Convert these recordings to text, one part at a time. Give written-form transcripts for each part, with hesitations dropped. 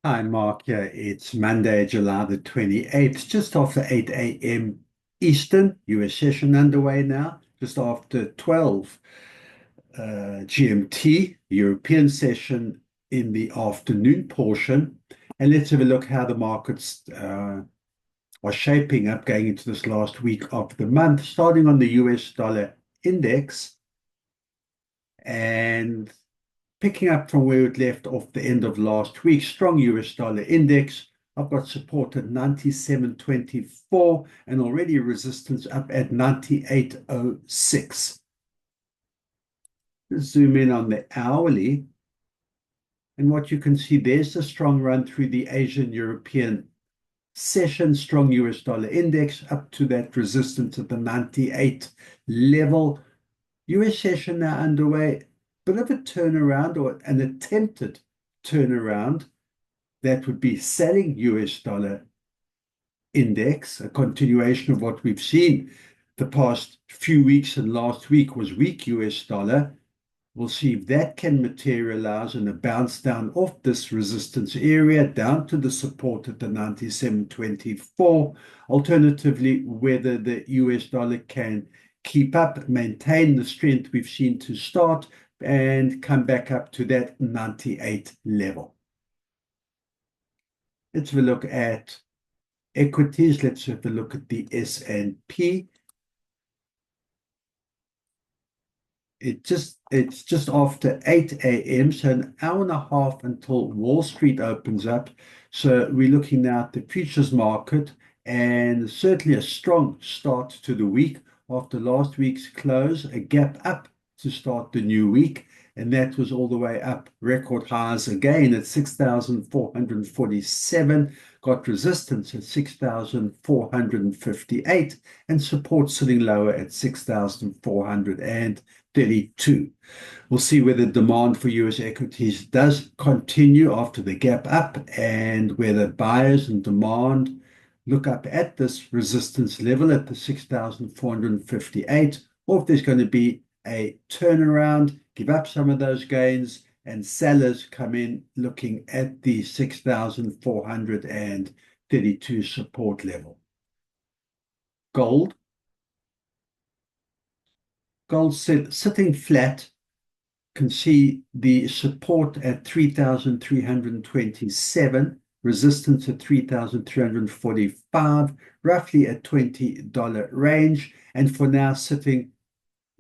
Hi, Mark. Yeah, it's Monday, July the 28th, just after 8 a.m. Eastern. US session underway now, just after 12 GMT, European session in the afternoon portion. And let's have a look how the markets are shaping up going into this last week of the month, starting on the US dollar index and picking up from where it left off the end of last week. Strong US dollar index. I've got support at 97.24 and already resistance up at 98.06. Zoom in on the hourly, and what you can see, there's a strong run through the Asian European session, strong US dollar index up to that resistance at the 98 level. US session now underway, bit of a turnaround or an attempted turnaround. That would be selling US dollar index, a continuation of what we've seen the past few weeks, and last week was weak US dollar. We'll see if that can materialize in a bounce down off this resistance area down to the support at the 97.24. Alternatively, whether the US dollar can keep up, maintain the strength we've seen to start, and come back up to that 98 level. Let's have a look at equities. Let's have a look at the S&P. It's just after 8 a.m., so an hour and a half until Wall Street opens up. So we're looking now at the futures market, and certainly a strong start to the week after last week's close, a gap up to start the new week, and that was all the way up, record highs again at 6,447, got resistance at 6,458, and support sitting lower at 6,432. We'll see whether demand for US equities does continue after the gap up, and whether buyers and demand look up at this resistance level at the 6,458, or if there's going to be a turnaround, give up some of those gains, and sellers come in looking at the 6,432 support level. Gold sitting flat, can see the support at 3,327, resistance at 3,345, roughly a $20 range, and for now sitting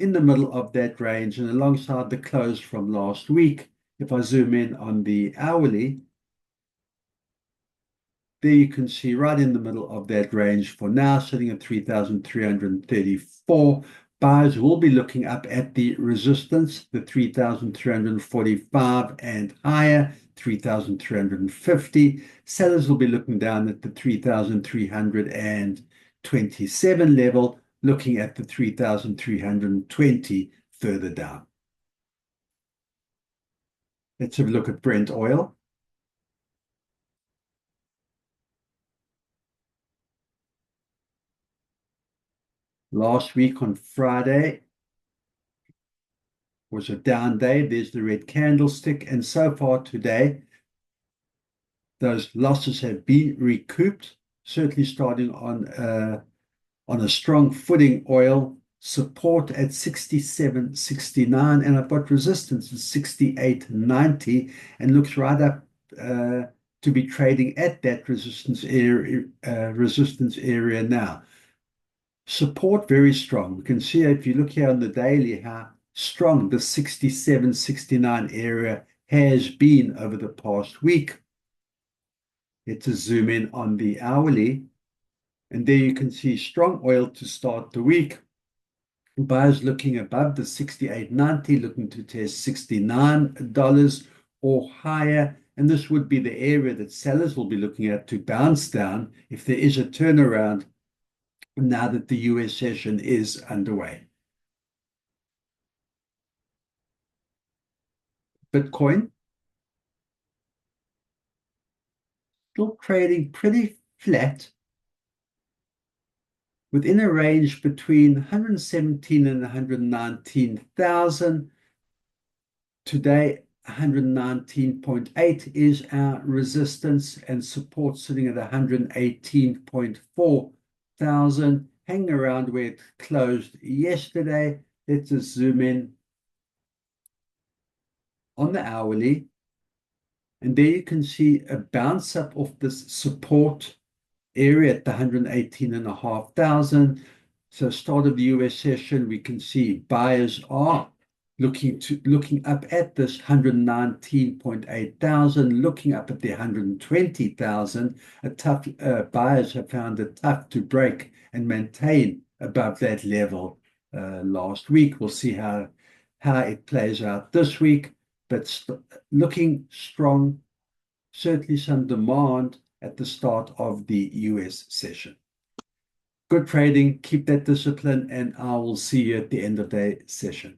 in the middle of that range and alongside the close from last week. If I zoom in on the hourly, there you can see right in the middle of that range for now, sitting at 3,334. Buyers will be looking up at the resistance, the 3,345 and higher, 3,350. Sellers will be looking down at the 3,327 level, looking at the 3,320 further down. Let's have a look at Brent oil. Last week on Friday was a down day. There's the red candlestick. And so far today, those losses have been recouped, certainly starting on a strong footing. Oil support at 67.69, and I've got resistance at 68.90, and looks right up to be trading at that resistance area now. Support very strong. We can see if you look here on the daily how strong the 67.69 area has been over the past week. Let's zoom in on the hourly, and there you can see strong oil to start the week. Buyers looking above the 68.90, looking to test $69 or higher, and this would be the area that sellers will be looking at to bounce down if there is a turnaround now that the US session is underway. Bitcoin still trading pretty flat within a range between 117 and 119,000. Today, 119.8 is our resistance, and support sitting at 118.4 thousand, hanging around where it closed yesterday. Let's just zoom in on the hourly, and there you can see a bounce up off this support area at the 118,500. So start of the US session, we can see buyers are looking up at this 119.8 thousand, looking up at the 120,000. A tough buyers have found it tough to break and maintain above that level last week. We'll see how it plays out this week, but looking strong. Certainly some demand at the start of the US session. Good trading, keep that discipline, and I will see you at the end of the session.